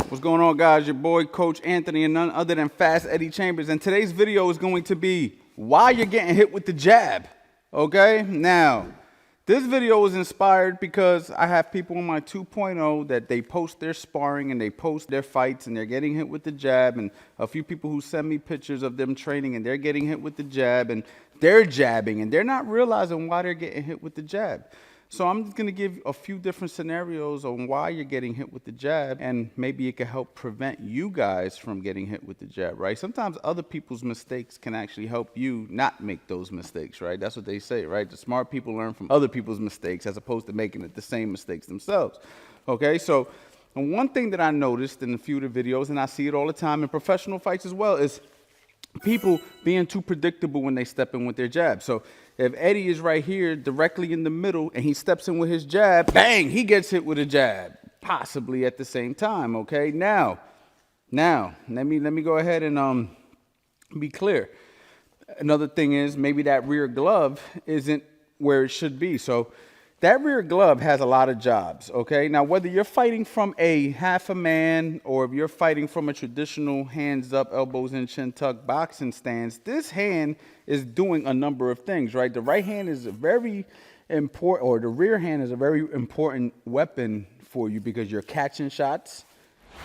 What's going on, guys? Your boy Coach Anthony and none other than Fast Eddie Chambers, and today's video is going to be why you're getting hit with the jab. Okay, now this video was inspired because I have people in my 2.0 that they post their sparring and they post their fights and they're getting hit with the jab, and a few people who send me pictures of them training and they're getting hit with the jab and they're jabbing and they're not realizing why they're getting hit with the jab. So I'm just going to give a few different scenarios on why you're getting hit with the jab, and maybe it can help prevent you guys from getting hit with the jab, right? Sometimes other people's mistakes can actually help you not make those mistakes, right? That's what they say, right? The smart people learn from other people's mistakes as opposed to making the same mistakes themselves, okay? So one thing that I noticed in a few of the videos, and I see it all the time in professional fights as well, is people being too predictable when they step in with their jab. So if Eddie is right here directly in the middle and he steps in with his jab, bang, he gets hit with a jab, possibly at the same time, okay? Now, let me go ahead and be clear. Another thing is maybe that rear glove isn't where it should be. So that rear glove has a lot of jobs, okay? Now, whether you're fighting from a half a man or if you're fighting from a traditional hands up, elbows in, chin tuck boxing stance, this hand is doing a number of things, right? The right hand is a very important, or the rear hand is a very important weapon for you because you're catching shots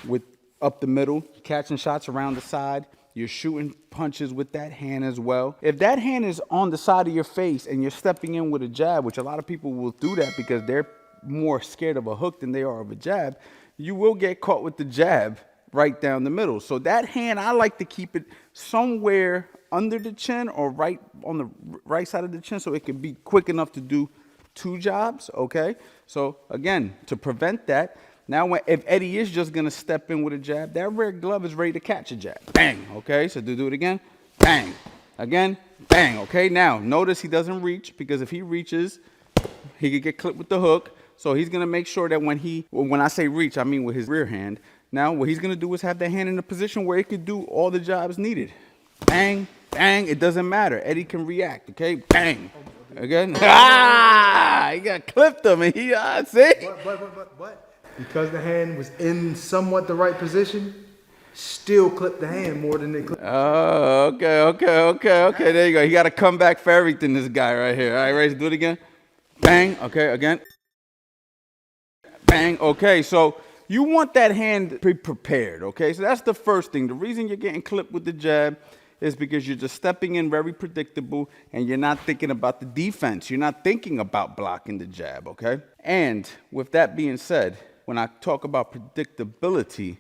with up the middle, catching shots around the side. You're shooting punches with that hand as well. If that hand is on the side of your face and you're stepping in with a jab, which a lot of people will do that because they're more scared of a hook than they are of a jab, you will get caught with the jab right down the middle. So that hand, I like to keep it somewhere under the chin or right on the right side of the chin so it can be quick enough to do two jobs, okay? So again, to prevent that, now, if Eddie is just going to step in with a jab, that rear glove is ready to catch a jab. Bang, okay? So do it again. Bang. Again. Bang, okay? Now, notice he doesn't reach because if he reaches, he could get clipped with the hook. So he's going to make sure that when I say reach, I mean with his rear hand. Now, what he's going to do is have that hand in a position where it could do all the jobs needed. Bang, bang, it doesn't matter. Eddie can react, okay? Bang. Again. He got clipped him. And he, see? What? Because the hand was in somewhat the right position, still clipped the hand more than they clipped. Oh, okay. There you go. He got to come back for everything, this guy right here. All right, ready to do it again? Bang. Okay, again. Bang. Okay, so you want that hand prepared, okay? So that's the first thing. The reason you're getting clipped with the jab is because you're just stepping in very predictable and you're not thinking about the defense. You're not thinking about blocking the jab, okay? And with that being said, when I talk about predictability,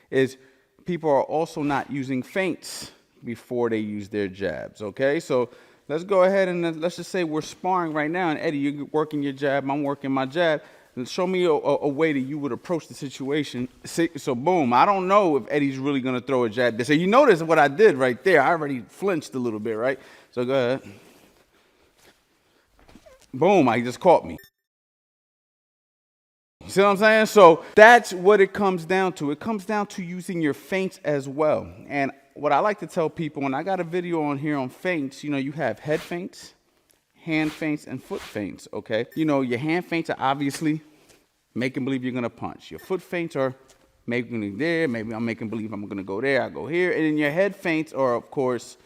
is people are also not using feints before they use their jabs, okay? So let's go ahead and let's just say we're sparring right now, and Eddie, you're working your jab, I'm working my jab. Show me a way that you would approach the situation. So boom, I don't know if Eddie's really going to throw a jab. So you notice what I did right there. I already flinched a little bit, right? So go ahead. Boom, he just caught me. You see what I'm saying? So that's what it comes down to. It comes down to using your feints as well. And what I like to tell people, and I got a video on here on feints, you have head feints, hand feints, and foot feints, okay? Your hand feints are obviously making believe you're going to punch. Your foot feints are making believe there. Maybe I'm making believe I'm going to go there. I go here. And then your head feints are, of course,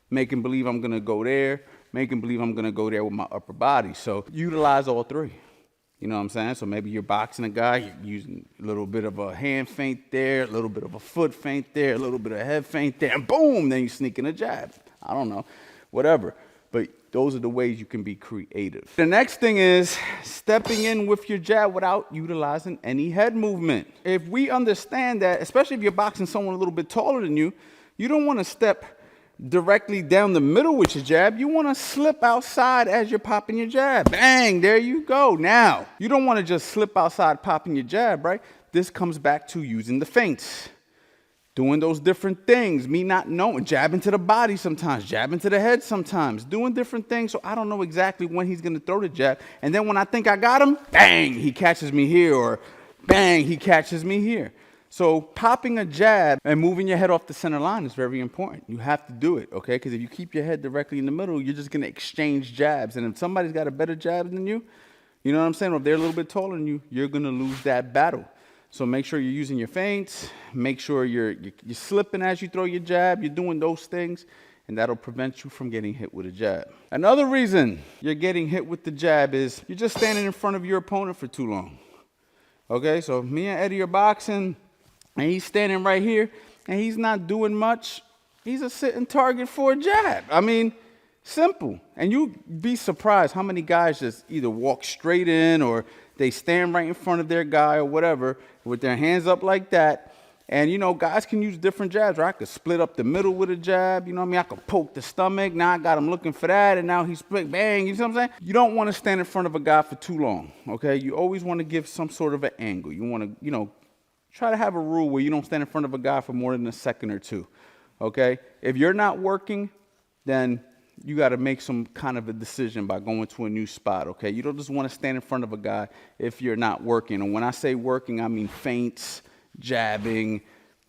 making believe I'm going to go there, making believe I'm going to go there with my upper body. So utilize all three. You know what I'm saying? So maybe you're boxing a guy, you're using a little bit of a hand feint there, a little bit of a foot feint there, a little bit of a head feint there, and boom, then you sneak in a jab. I don't know, whatever. But those are the ways you can be creative. The next thing is stepping in with your jab without utilizing any head movement. If we understand that, especially if you're boxing someone a little bit taller than you, you don't want to step directly down the middle with your jab. You want to slip outside as you're popping your jab. Bang, there you go. Now, you don't want to just slip outside popping your jab, right? This comes back to using the feints. Doing those different things, me not knowing, jabbing to the body sometimes, jabbing to the head sometimes, doing different things so I don't know exactly when he's going to throw the jab. And then when I think I got him, bang, he catches me here, or bang, he catches me here. So popping a jab and moving your head off the center line is very important. You have to do it, okay? Because if you keep your head directly in the middle, you're just going to exchange jabs. And if somebody's got a better jab than you know what I'm saying? Or if they're a little bit taller than you, you're going to lose that battle. So make sure you're using your feints. Make sure you're slipping as you throw your jab. You're doing those things, and that'll prevent you from getting hit with a jab. Another reason you're getting hit with the jab is you're just standing in front of your opponent for too long. Okay, so me and Eddie are boxing, and he's standing right here, and he's not doing much. He's a sitting target for a jab. I mean, simple. And you'd be surprised how many guys just either walk straight in or they stand right in front of their guy or whatever with their hands up like that. And, you know, guys can use different jabs, right? I could split up the middle with a jab. You know what I mean? I could poke the stomach. Now I got him looking for that, and now he's split, bang. You know what I'm saying? You don't want to stand in front of a guy for too long, okay? You always want to give some sort of an angle. You want to, you know, try to have a rule where you don't stand in front of a guy for more than a second or two, okay? If you're not working, then you got to make some kind of a decision by going to a new spot, okay? You don't just want to stand in front of a guy if you're not working. And when I say working, I mean feints, jabbing,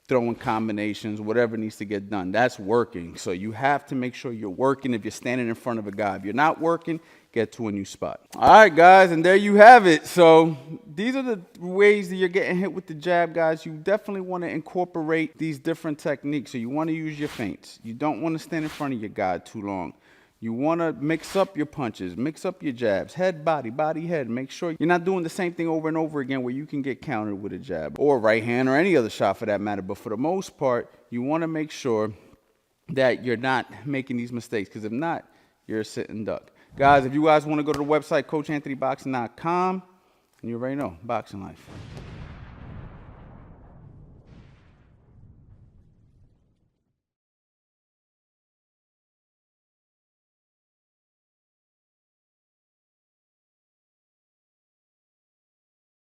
throwing combinations, whatever needs to get done. That's working. So you have to make sure you're working if you're standing in front of a guy. If you're not working, get to a new spot. All right, guys, and there you have it. So these are the ways that you're getting hit with the jab, guys. You definitely want to incorporate these different techniques. So you want to use your feints. You don't want to stand in front of your guy too long. You want to mix up your punches, mix up your jabs, head, body, body, head. Make sure you're not doing the same thing over and over again where you can get countered with a jab or right hand or any other shot for that matter. But for the most part, you want to make sure that you're not making these mistakes, because if not, you're a sitting duck. Guys, if you guys want to go to the website, coachanthonyboxing.com, and you already know, boxing life.